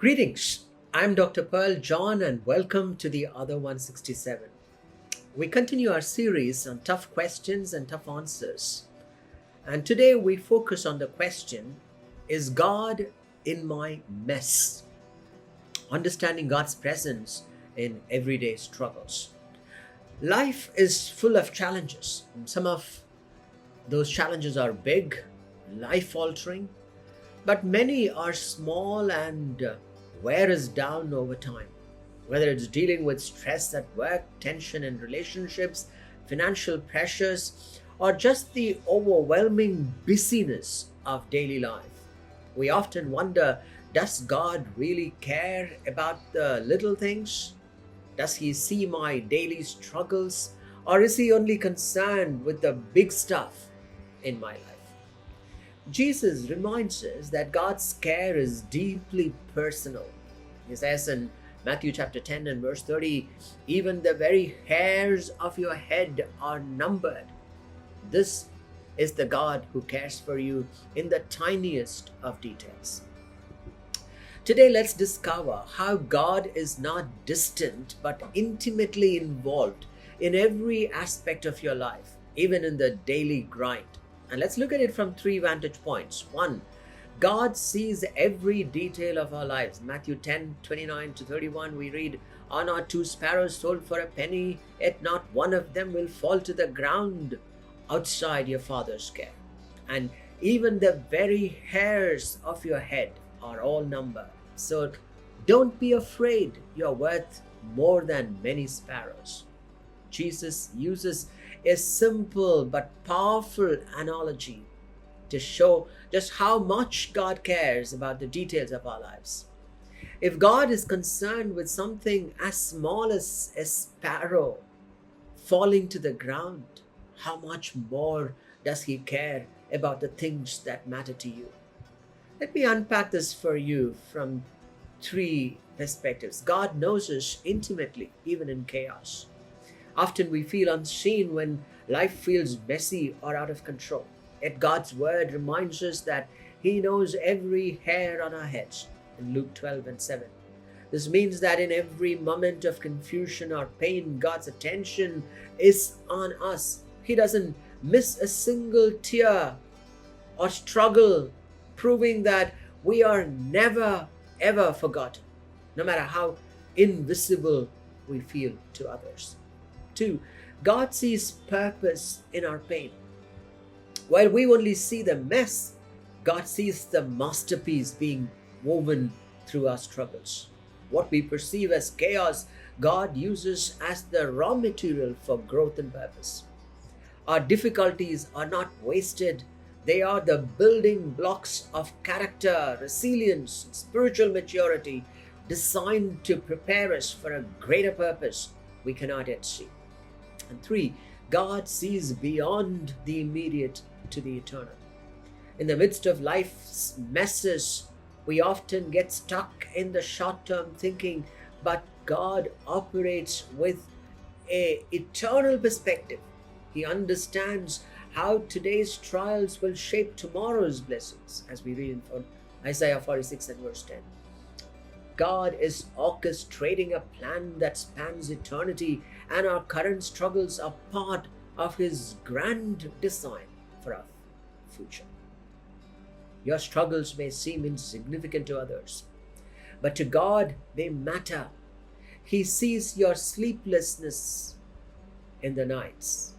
Greetings. I'm Dr. Pearl John and welcome to the Other 167. We continue our series on tough questions and tough answers. And today we focus on the question, is God in my mess? Understanding God's presence in everyday struggles. Life is full of challenges. Some of those challenges are big, life altering, but many are small and wear us down over time. Whether it's dealing with stress at work, tension in relationships, financial pressures, or just the overwhelming busyness of daily life. We often wonder, does God really care about the little things? Does he see my daily struggles? Or is he only concerned with the big stuff in my life? Jesus reminds us that God's care is deeply personal. He says in Matthew chapter 10 and verse 30, even the very hairs of your head are numbered. This is the God who cares for you in the tiniest of details. Today, let's discover how God is not distant but intimately involved in every aspect of your life, even in the daily grind. And let's look at it from three vantage points. One, God sees every detail of our lives. Matthew 10:29-31, we read, are not two sparrows sold for a penny, yet not one of them will fall to the ground outside your Father's care. And even the very hairs of your head are all numbered. So don't be afraid, you're worth more than many sparrows. Jesus uses a simple but powerful analogy to show just how much God cares about the details of our lives. If God is concerned with something as small as a sparrow falling to the ground, how much more does he care about the things that matter to you? Let me unpack this for you from three perspectives. God knows us intimately, even in chaos. Often we feel unseen when life feels messy or out of control. Yet God's word reminds us that he knows every hair on our heads in Luke 12:7. This means that in every moment of confusion or pain, God's attention is on us. He doesn't miss a single tear or struggle, proving that we are never ever forgotten, no matter how invisible we feel to others. Two, God sees purpose in our pain. While we only see the mess, God sees the masterpiece being woven through our struggles. What we perceive as chaos, God uses as the raw material for growth and purpose. Our difficulties are not wasted. They are the building blocks of character, resilience, spiritual maturity, designed to prepare us for a greater purpose we cannot yet see. And three, God sees beyond the immediate to the eternal. In the midst of life's messes, we often get stuck in the short-term thinking, but God operates with an eternal perspective. He understands how today's trials will shape tomorrow's blessings, as we read in Isaiah 46 and verse 10. God is orchestrating a plan that spans eternity, and our current struggles are part of his grand design for our future. Your struggles may seem insignificant to others, but to God they matter. He sees your sleeplessness in the nights,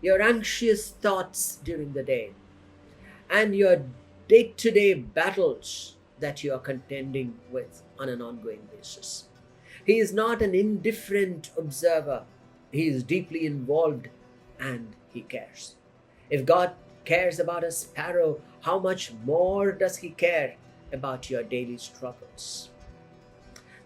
your anxious thoughts during the day, and your day-to-day battles that you are contending with on an ongoing basis. He is not an indifferent observer. He is deeply involved and he cares. If God cares about a sparrow, how much more does he care about your daily struggles?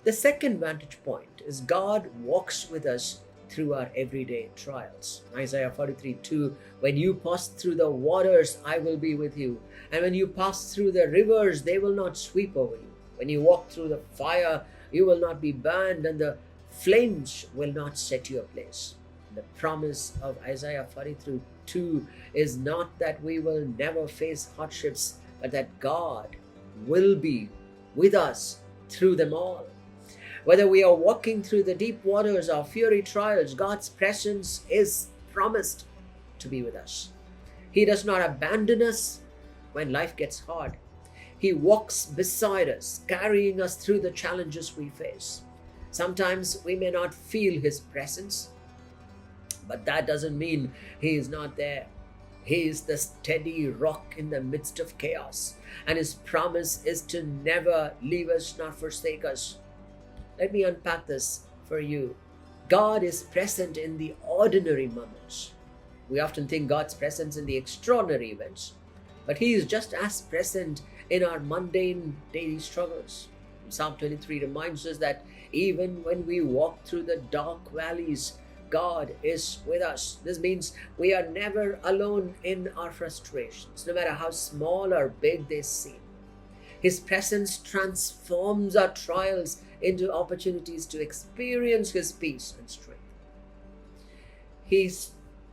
The second vantage point is God walks with us through our everyday trials. Isaiah 43:2, when you pass through the waters, I will be with you. And when you pass through the rivers, they will not sweep over you. When you walk through the fire, you will not be burned, and the flames will not set you ablaze. The promise of Isaiah 43:2 is not that we will never face hardships, but that God will be with us through them all. Whether we are walking through the deep waters or fiery trials, God's presence is promised to be with us. He does not abandon us when life gets hard. He walks beside us, carrying us through the challenges we face. Sometimes we may not feel His presence, but that doesn't mean He is not there. He is the steady rock in the midst of chaos, and His promise is to never leave us nor forsake us. Let me unpack this for you. God is present in the ordinary moments. We often think God's presence in the extraordinary events, but He is just as present in our mundane daily struggles. Psalm 23 reminds us that even when we walk through the dark valleys, God is with us. This means we are never alone in our frustrations, no matter how small or big they seem. His presence transforms our trials into opportunities to experience His peace and strength. He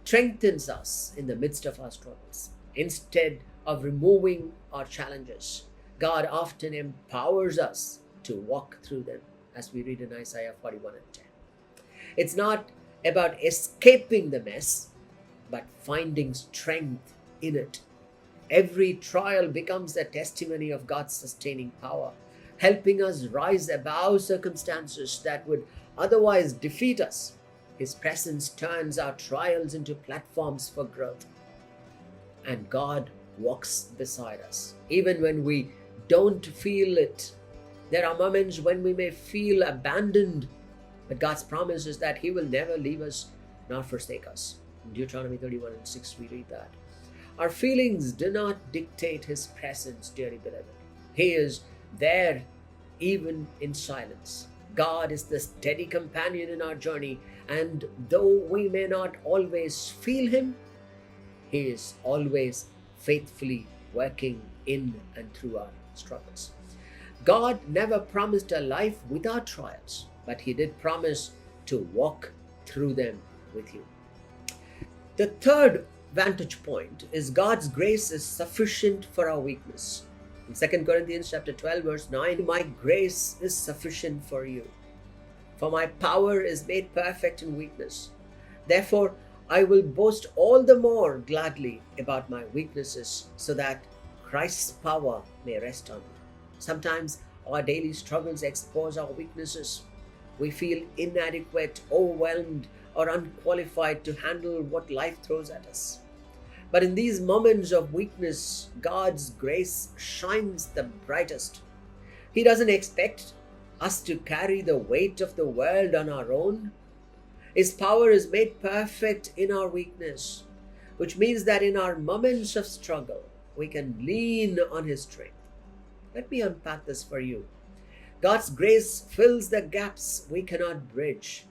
strengthens us in the midst of our struggles. Instead of removing our challenges, God often empowers us to walk through them, as we read in Isaiah 41 and 10. It's not about escaping the mess, but finding strength in it. Every trial becomes a testimony of God's sustaining power, helping us rise above circumstances that would otherwise defeat us. His presence turns our trials into platforms for growth, and God walks beside us. Even when we don't feel it, there are moments when we may feel abandoned, but God's promise is that He will never leave us nor forsake us. In Deuteronomy 31 and 6, we read that. Our feelings do not dictate His presence, dearly beloved. He is there even in silence. God is the steady companion in our journey, and though we may not always feel Him, He is always faithfully working in and through our struggles. God never promised a life without trials, but He did promise to walk through them with you. The third vantage point is God's grace is sufficient for our weakness. In 2 Corinthians chapter 12 verse 9, my grace is sufficient for you, for my power is made perfect in weakness. Therefore, I will boast all the more gladly about my weaknesses, so that Christ's power may rest on me. Sometimes our daily struggles expose our weaknesses. We feel inadequate, overwhelmed, or unqualified to handle what life throws at us. But in these moments of weakness, God's grace shines the brightest. He doesn't expect us to carry the weight of the world on our own. His power is made perfect in our weakness, which means that in our moments of struggle, we can lean on His strength. Let me unpack this for you. God's grace fills the gaps we cannot bridge.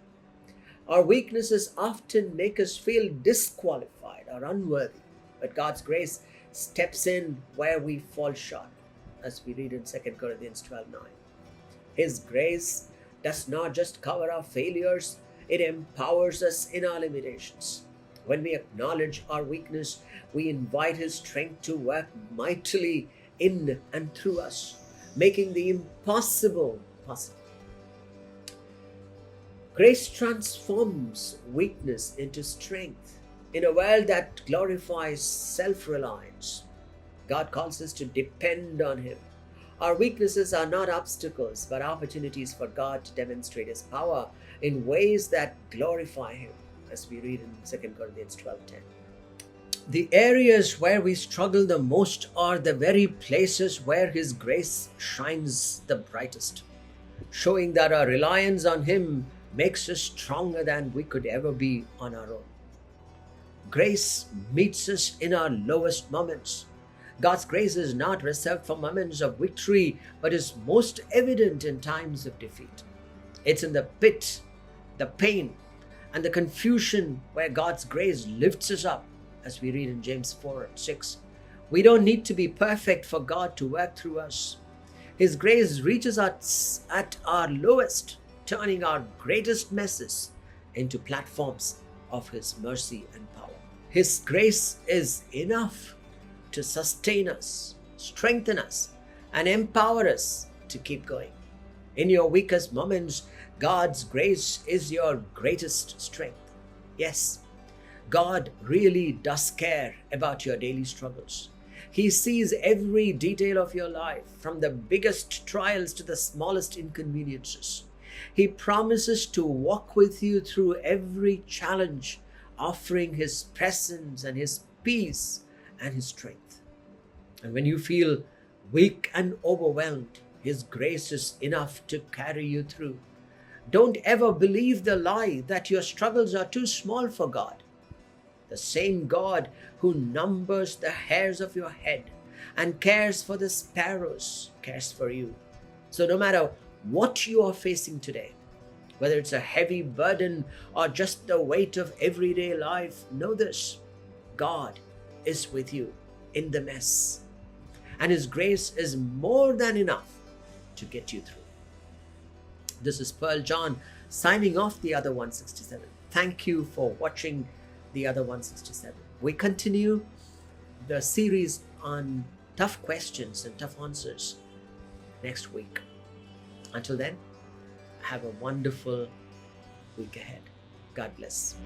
Our weaknesses often make us feel disqualified or unworthy, but God's grace steps in where we fall short, as we read in 2 Corinthians 12:9. His grace does not just cover our failures, it empowers us in our limitations. When we acknowledge our weakness, we invite His strength to work mightily in and through us, making the impossible possible. Grace transforms weakness into strength. In a world that glorifies self-reliance, God calls us to depend on Him. Our weaknesses are not obstacles, but opportunities for God to demonstrate His power in ways that glorify Him, as we read in 2 Corinthians 12:10. The areas where we struggle the most are the very places where His grace shines the brightest, showing that our reliance on Him makes us stronger than we could ever be on our own. Grace meets us in our lowest moments. God's grace is not reserved for moments of victory, but is most evident in times of defeat. It's in the pit, the pain, and the confusion where God's grace lifts us up, as we read in James 4:6. We don't need to be perfect for God to work through us. His grace reaches us at our lowest, turning our greatest messes into platforms of His mercy and power. His grace is enough to sustain us, strengthen us, and empower us to keep going. In your weakest moments, God's grace is your greatest strength. Yes, God really does care about your daily struggles. He sees every detail of your life, from the biggest trials to the smallest inconveniences. He promises to walk with you through every challenge, offering His presence and His peace and His strength. And when you feel weak and overwhelmed, His grace is enough to carry you through. Don't ever believe the lie that your struggles are too small for God. The same God who numbers the hairs of your head and cares for the sparrows cares for you. So no matter what you are facing today, whether it's a heavy burden or just the weight of everyday life, know this: God is with you in the mess, and His grace is more than enough to get you through. This is Pearl John signing off the Other 167. Thank you for watching the Other 167. We continue the series on tough questions and tough answers next week. Until then, have a wonderful week ahead. God bless.